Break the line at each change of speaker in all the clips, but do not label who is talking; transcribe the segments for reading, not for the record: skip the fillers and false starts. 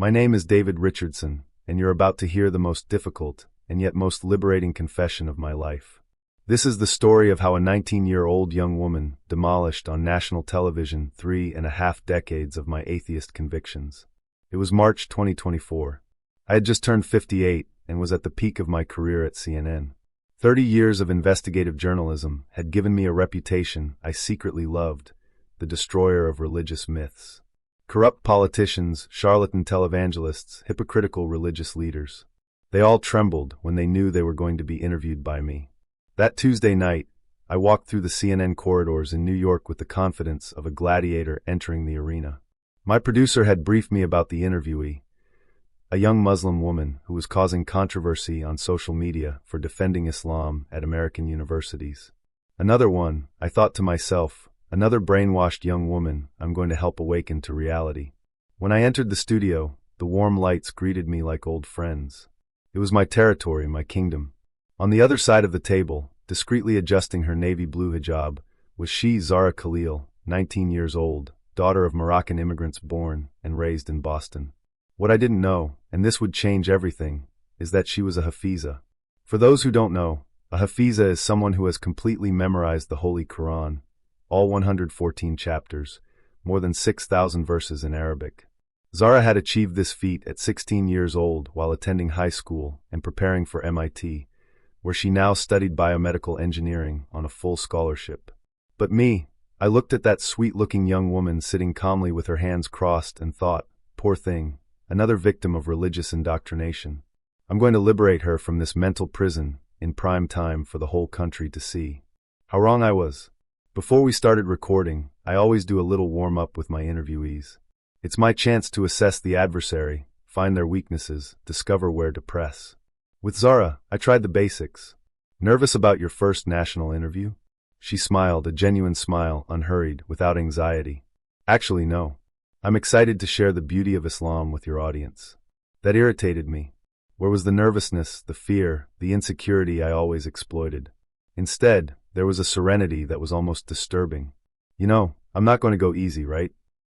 My name is David Richardson, and you're about to hear the most difficult and yet most liberating confession of my life. This is the story of how a 19-year-old young woman demolished on national television 3.5 decades of my atheist convictions. It was March 2024. I had just turned 58 and was at the peak of my career at CNN. 30 years of investigative journalism had given me a reputation I secretly loved, the destroyer of religious myths. Corrupt politicians, charlatan televangelists, hypocritical religious leaders. They all trembled when they knew they were going to be interviewed by me. That Tuesday night, I walked through the CNN corridors in New York with the confidence of a gladiator entering the arena. My producer had briefed me about the interviewee, a young Muslim woman who was causing controversy on social media for defending Islam at American universities. Another one, I thought to myself, another brainwashed young woman I'm going to help awaken to reality. When I entered the studio, the warm lights greeted me like old friends. It was my territory, my kingdom. On the other side of the table, discreetly adjusting her navy blue hijab, was she, Zara Khalil, 19 years old, daughter of Moroccan immigrants born and raised in Boston. What I didn't know, and this would change everything, is that she was a Hafiza. For those who don't know, a Hafiza is someone who has completely memorized the Holy Quran, all 114 chapters, more than 6,000 verses in Arabic. Zara had achieved this feat at 16 years old while attending high school and preparing for MIT, where she now studied biomedical engineering on a full scholarship. But me, I looked at that sweet-looking young woman sitting calmly with her hands crossed and thought, poor thing, another victim of religious indoctrination. I'm going to liberate her from this mental prison in prime time for the whole country to see. How wrong I was. Before we started recording, I always do a little warm-up with my interviewees. It's my chance to assess the adversary, find their weaknesses, discover where to press. With Zara, I tried the basics. Nervous about your first national interview? She smiled, a genuine smile, unhurried, without anxiety. Actually, no. I'm excited to share the beauty of Islam with your audience. That irritated me. Where was the nervousness, the fear, the insecurity I always exploited? Instead, there was a serenity that was almost disturbing. You know, I'm not going to go easy, right?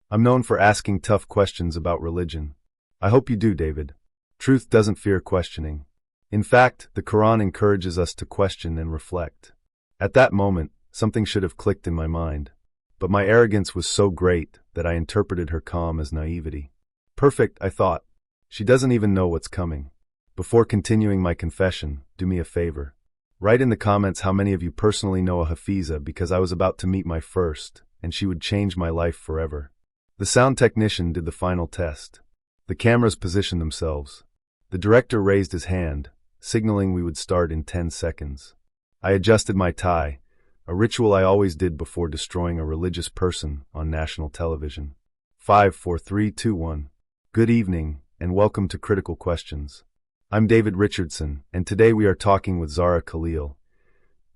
I'm known for asking tough questions about religion. I hope you do, David. Truth doesn't fear questioning. In fact, the Quran encourages us to question and reflect. At that moment, something should have clicked in my mind. But my arrogance was so great that I interpreted her calm as naivety. Perfect, I thought. She doesn't even know what's coming. Before continuing my confession, do me a favor. Write in the comments how many of you personally know a Hafiza, because I was about to meet my first, and she would change my life forever. The sound technician did the final test. The cameras positioned themselves. The director raised his hand, signaling we would start in 10 seconds. I adjusted my tie, a ritual I always did before destroying a religious person on national television. 5, 4, 3, 2, 1. Good evening, and welcome to Critical Questions. I'm David Richardson, and today we are talking with Zara Khalil,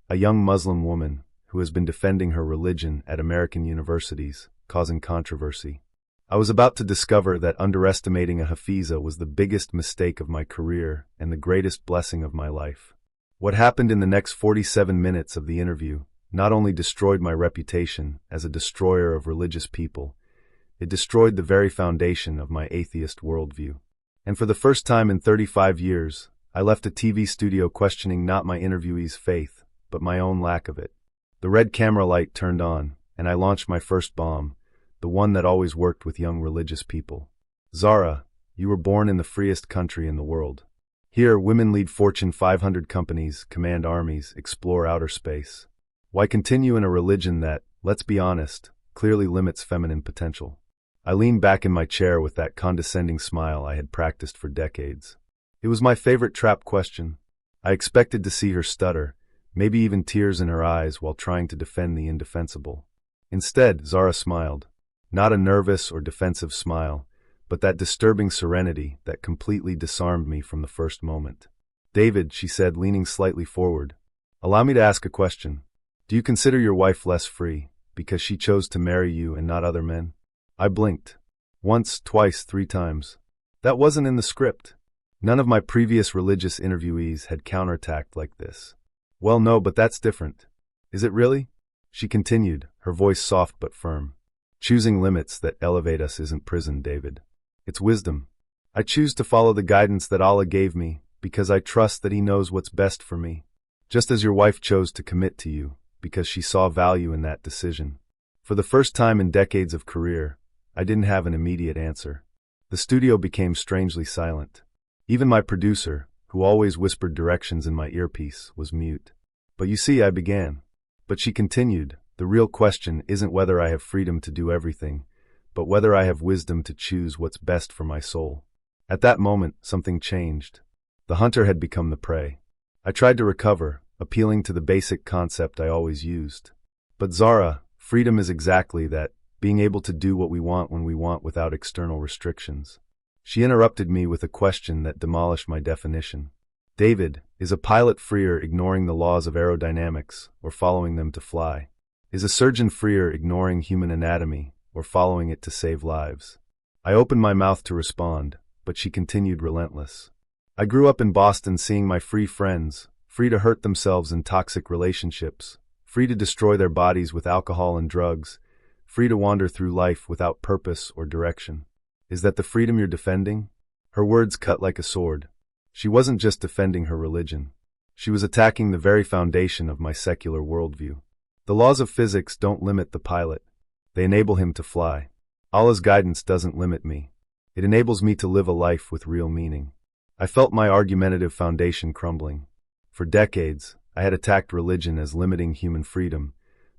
a young Muslim woman who has been defending her religion at American universities, causing controversy. I was about to discover that underestimating a Hafiza was the biggest mistake of my career and the greatest blessing of my life. What happened in the next 47 minutes of the interview not only destroyed my reputation as a destroyer of religious people, it destroyed the very foundation of my atheist worldview. And for the first time in 35 years, I left a TV studio questioning not my interviewee's faith, but my own lack of it. The red camera light turned on, and I launched my first bomb, the one that always worked with young religious people. Zara, you were born in the freest country in the world. Here, women lead Fortune 500 companies, command armies, explore outer space. Why continue in a religion that, let's be honest, clearly limits feminine potential? I leaned back in my chair with that condescending smile I had practiced for decades. It was my favorite trap question. I expected to see her stutter, maybe even tears in her eyes while trying to defend the indefensible. Instead, Zara smiled. Not a nervous or defensive smile, but that disturbing serenity that completely disarmed me from the first moment. David, she said, leaning slightly forward, allow me to ask a question. Do you consider your wife less free because she chose to marry you and not other men? I blinked. Once, twice, 3 times. That wasn't in the script. None of my previous religious interviewees had counterattacked like this. Well, no, but that's different. Is it really? She continued, her voice soft but firm. Choosing limits that elevate us isn't prison, David. It's wisdom. I choose to follow the guidance that Allah gave me because I trust that He knows what's best for me. Just as your wife chose to commit to you because she saw value in that decision. For the first time in decades of career, I didn't have an immediate answer. The studio became strangely silent. Even my producer, who always whispered directions in my earpiece, was mute. But you see, I began. But she continued, the real question isn't whether I have freedom to do everything, but whether I have wisdom to choose what's best for my soul. At that moment, something changed. The hunter had become the prey. I tried to recover, appealing to the basic concept I always used. But Zara, freedom is exactly that, being able to do what we want when we want without external restrictions. She interrupted me with a question that demolished my definition. David, is a pilot freer ignoring the laws of aerodynamics or following them to fly? Is a surgeon freer ignoring human anatomy or following it to save lives? I opened my mouth to respond, but she continued relentless. I grew up in Boston seeing my free friends, free to hurt themselves in toxic relationships, free to destroy their bodies with alcohol and drugs, free to wander through life without purpose or direction. Is that the freedom you're defending? Her words cut like a sword. She wasn't just defending her religion. She was attacking the very foundation of my secular worldview. The laws of physics don't limit the pilot. They enable him to fly. Allah's guidance doesn't limit me. It enables me to live a life with real meaning. I felt my argumentative foundation crumbling. For decades, I had attacked religion as limiting human freedom,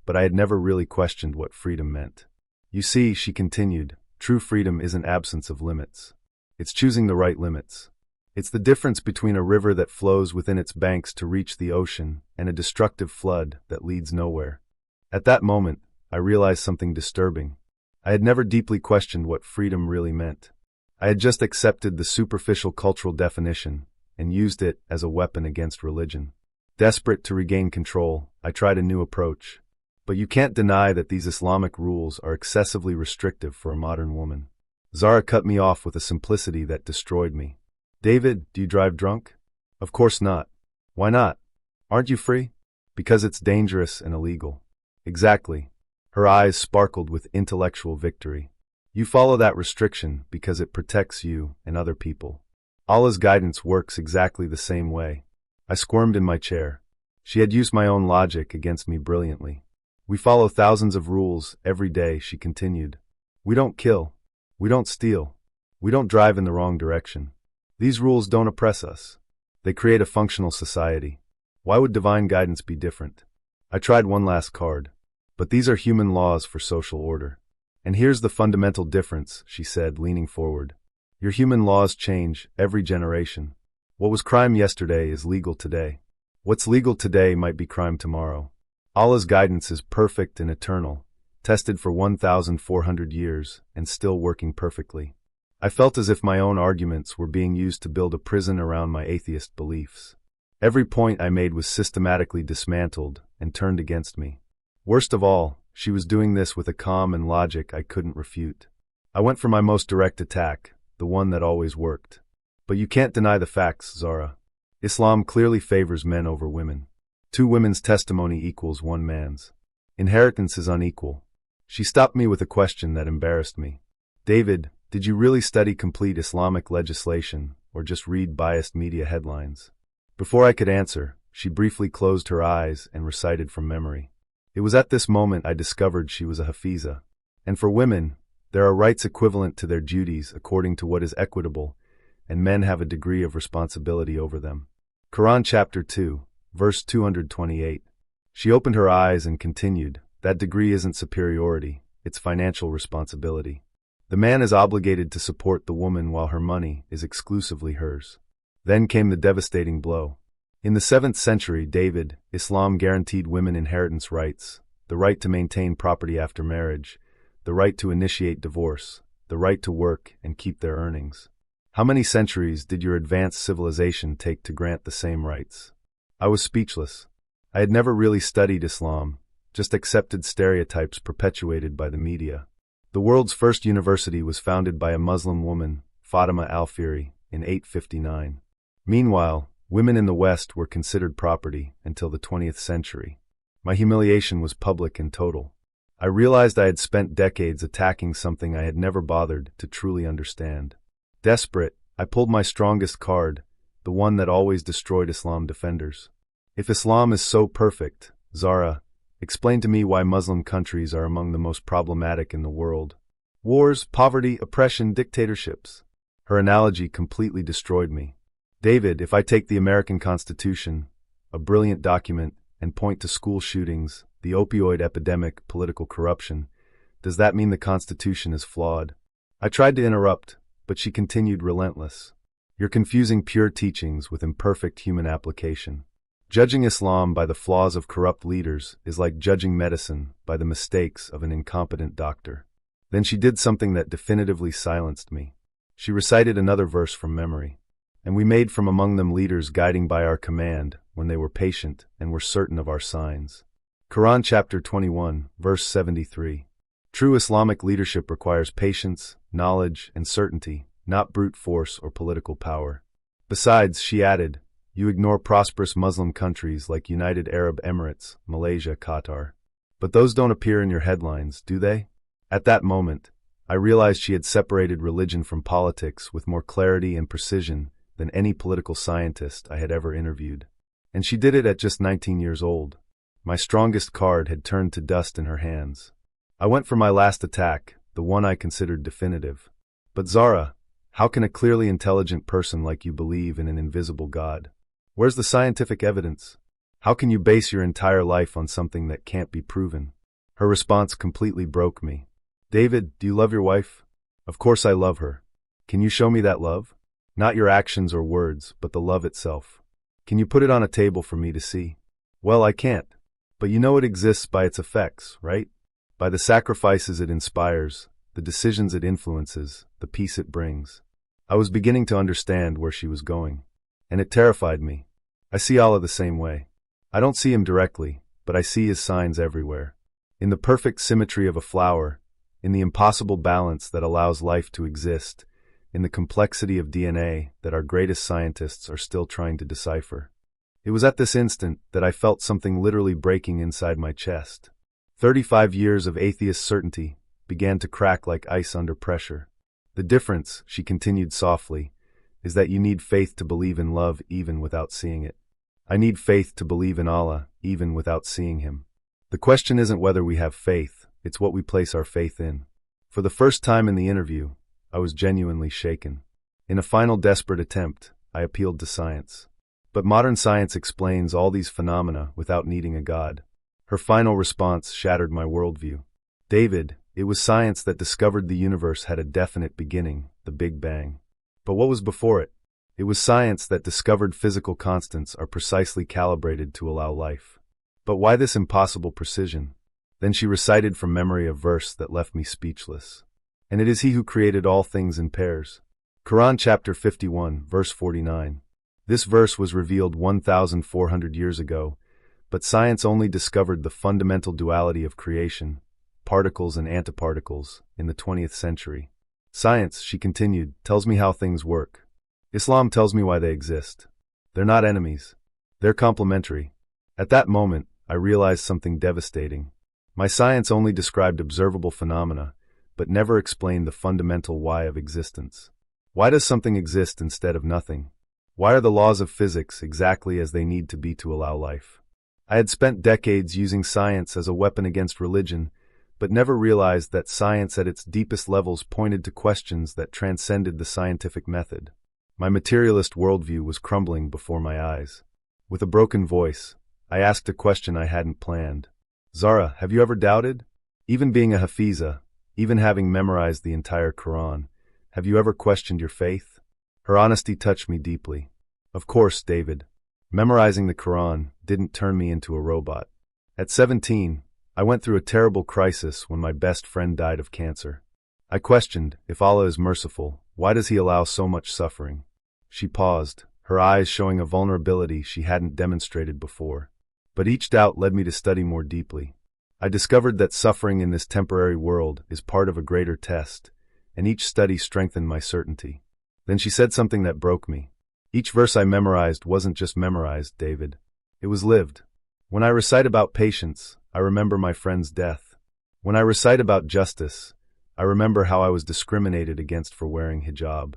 but I had never really questioned what freedom meant. You see, she continued, true freedom isn't absence of limits. It's choosing the right limits. It's the difference between a river that flows within its banks to reach the ocean and a destructive flood that leads nowhere. At that moment, I realized something disturbing. I had never deeply questioned what freedom really meant. I had just accepted the superficial cultural definition and used it as a weapon against religion. Desperate to regain control, I tried a new approach. But you can't deny that these Islamic rules are excessively restrictive for a modern woman. Zara cut me off with a simplicity that destroyed me. David, do you drive drunk? Of course not. Why not? Aren't you free? Because it's dangerous and illegal. Exactly. Her eyes sparkled with intellectual victory. You follow that restriction because it protects you and other people. Allah's guidance works exactly the same way. I squirmed in my chair. She had used my own logic against me brilliantly. We follow thousands of rules every day, she continued. We don't kill. We don't steal. We don't drive in the wrong direction. These rules don't oppress us. They create a functional society. Why would divine guidance be different? I tried one last card. But these are human laws for social order. And here's the fundamental difference, she said, leaning forward. Your human laws change every generation. What was crime yesterday is legal today. What's legal today might be crime tomorrow. Allah's guidance is perfect and eternal, tested for 1,400 years and still working perfectly. I felt as if my own arguments were being used to build a prison around my atheist beliefs. Every point I made was systematically dismantled and turned against me. Worst of all, she was doing this with a calm and logic I couldn't refute. I went for my most direct attack, the one that always worked. But you can't deny the facts, Zara. Islam clearly favors men over women. 2 women's testimony equals 1 man's. Inheritance is unequal. She stopped me with a question that embarrassed me. David, did you really study complete Islamic legislation, or just read biased media headlines? Before I could answer, she briefly closed her eyes and recited from memory. It was at this moment I discovered she was a Hafiza. And for women, there are rights equivalent to their duties according to what is equitable, and men have a degree of responsibility over them. Quran chapter 2, verse 228. She opened her eyes and continued, that degree isn't superiority, it's financial responsibility. The man is obligated to support the woman while her money is exclusively hers. Then came the devastating blow. In the 7th century, David, Islam guaranteed women inheritance rights, the right to maintain property after marriage, the right to initiate divorce, the right to work and keep their earnings. How many centuries did your advanced civilization take to grant the same rights? I was speechless. I had never really studied Islam, just accepted stereotypes perpetuated by the media. The world's first university was founded by a Muslim woman, Fatima al-Fihri, in 859. Meanwhile, women in the West were considered property until the 20th century. My humiliation was public and total. I realized I had spent decades attacking something I had never bothered to truly understand. Desperate, I pulled my strongest card, the one that always destroyed Islam defenders. If Islam is so perfect, Zara, explain to me why Muslim countries are among the most problematic in the world. Wars, poverty, oppression, dictatorships. Her analogy completely destroyed me. David, if I take the American Constitution, a brilliant document, and point to school shootings, the opioid epidemic, political corruption, does that mean the Constitution is flawed? I tried to interrupt, but she continued relentless. You're confusing pure teachings with imperfect human application. Judging Islam by the flaws of corrupt leaders is like judging medicine by the mistakes of an incompetent doctor. Then she did something that definitively silenced me. She recited another verse from memory. And we made from among them leaders guiding by our command, when they were patient and were certain of our signs. Quran chapter 21, verse 73. True Islamic leadership requires patience, knowledge, and certainty, not brute force or political power. Besides, she added, you ignore prosperous Muslim countries like United Arab Emirates, Malaysia, Qatar. But those don't appear in your headlines, do they? At that moment, I realized she had separated religion from politics with more clarity and precision than any political scientist I had ever interviewed. And she did it at just 19 years old. My strongest card had turned to dust in her hands. I went for my last attack, the one I considered definitive. But Zara, how can a clearly intelligent person like you believe in an invisible God? Where's the scientific evidence? How can you base your entire life on something that can't be proven? Her response completely broke me. David, do you love your wife? Of course I love her. Can you show me that love? Not your actions or words, but the love itself. Can you put it on a table for me to see? Well, I can't. But you know it exists by its effects, right? By the sacrifices it inspires, the decisions it influences, the peace it brings. I was beginning to understand where she was going. And it terrified me. I see Allah the same way. I don't see him directly, but I see his signs everywhere. In the perfect symmetry of a flower, in the impossible balance that allows life to exist, in the complexity of DNA that our greatest scientists are still trying to decipher. It was at this instant that I felt something literally breaking inside my chest. 35 years of atheist certainty began to crack like ice under pressure. The difference, she continued softly, is that you need faith to believe in love even without seeing it. I need faith to believe in Allah even without seeing him. The question isn't whether we have faith, it's what we place our faith in. For the first time in the interview, I was genuinely shaken. In a final desperate attempt, I appealed to science. But modern science explains all these phenomena without needing a God. Her final response shattered my worldview. David, it was science that discovered the universe had a definite beginning, the Big Bang. But what was before it? It was science that discovered physical constants are precisely calibrated to allow life. But why this impossible precision? Then she recited from memory a verse that left me speechless. And it is he who created all things in pairs. Quran chapter 51, verse 49. This verse was revealed 1,400 years ago, but science only discovered the fundamental duality of creation, particles and antiparticles, in the 20th century. Science, she continued, tells me how things work. Islam tells me why they exist. They're not enemies. They're complementary. At that moment, I realized something devastating. My science only described observable phenomena, but never explained the fundamental why of existence. Why does something exist instead of nothing? Why are the laws of physics exactly as they need to be to allow life? I had spent decades using science as a weapon against religion, but never realized that science at its deepest levels pointed to questions that transcended the scientific method. My materialist worldview was crumbling before my eyes. With a broken voice, I asked a question I hadn't planned. Zara, have you ever doubted? Even being a Hafiza, even having memorized the entire Quran, have you ever questioned your faith? Her honesty touched me deeply. Of course, David. Memorizing the Quran didn't turn me into a robot. At 17, I went through a terrible crisis when my best friend died of cancer. I questioned, if Allah is merciful, why does he allow so much suffering? She paused, her eyes showing a vulnerability she hadn't demonstrated before. But each doubt led me to study more deeply. I discovered that suffering in this temporary world is part of a greater test, and each study strengthened my certainty. Then she said something that broke me. Each verse I memorized wasn't just memorized, David. It was lived. When I recite about patience, I remember my friend's death. When I recite about justice, I remember how I was discriminated against for wearing hijab.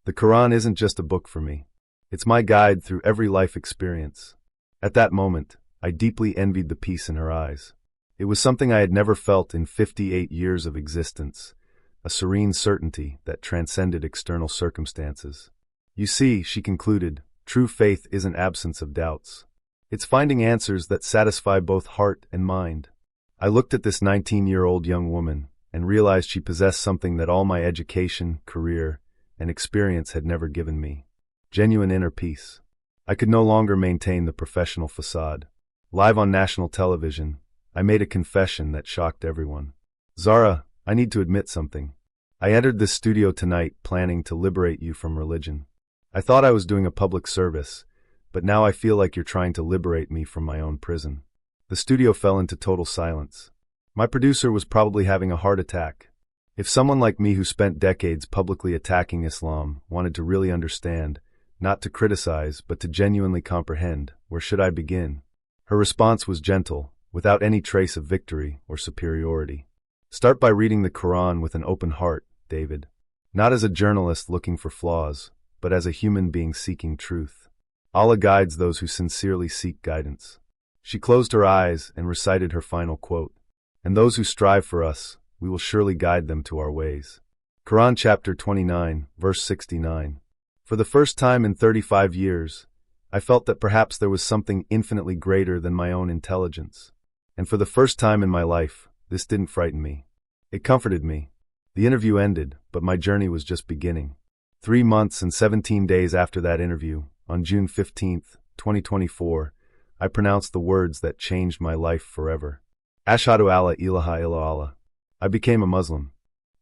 The Quran isn't just a book for me. It's my guide through every life experience. At that moment, I deeply envied the peace in her eyes. It was something I had never felt in 58 years of existence, a serene certainty that transcended external circumstances. You see, she concluded, true faith isn't absence of doubts. It's finding answers that satisfy both heart and mind. I looked at this 19-year-old young woman and realized she possessed something that all my education, career, and experience had never given me. Genuine inner peace. I could no longer maintain the professional facade. Live on national television, I made a confession that shocked everyone. Zara, I need to admit something. I entered this studio tonight planning to liberate you from religion. I thought I was doing a public service, but now I feel like you're trying to liberate me from my own prison. The studio fell into total silence. My producer was probably having a heart attack. If someone like me who spent decades publicly attacking Islam wanted to really understand, not to criticize, but to genuinely comprehend, where should I begin? Her response was gentle, without any trace of victory or superiority. Start by reading the Quran with an open heart, David. Not as a journalist looking for flaws, but as a human being seeking truth. Allah guides those who sincerely seek guidance. She closed her eyes and recited her final quote. And those who strive for us, we will surely guide them to our ways. Quran chapter 29, verse 69. For the first time in 35 years, I felt that perhaps there was something infinitely greater than my own intelligence. And for the first time in my life, this didn't frighten me. It comforted me. The interview ended, but my journey was just beginning. 3 months and 17 days after that interview, on June 15, 2024, I pronounced the words that changed my life forever. Ashhadu alla ilaha illallah. I became a Muslim.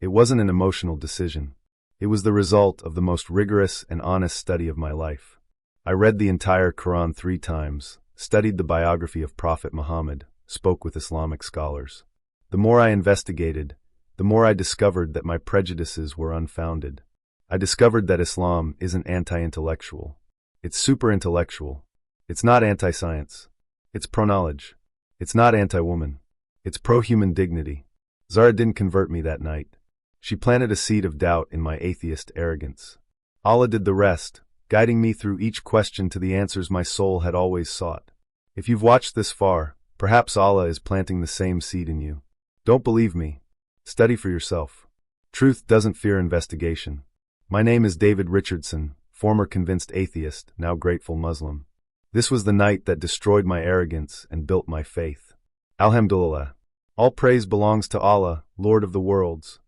It wasn't an emotional decision. It was the result of the most rigorous and honest study of my life. I read the entire Quran 3 times, studied the biography of Prophet Muhammad, spoke with Islamic scholars. The more I investigated, the more I discovered that my prejudices were unfounded. I discovered that Islam isn't anti-intellectual. It's super-intellectual. It's not anti-science. It's pro-knowledge. It's not anti-woman. It's pro-human dignity. Zara didn't convert me that night. She planted a seed of doubt in my atheist arrogance. Allah did the rest, guiding me through each question to the answers my soul had always sought. If you've watched this far, perhaps Allah is planting the same seed in you. Don't believe me. Study for yourself. Truth doesn't fear investigation. My name is David Richardson, former convinced atheist, now grateful Muslim. This was the night that destroyed my arrogance and built my faith. Alhamdulillah. All praise belongs to Allah, Lord of the worlds.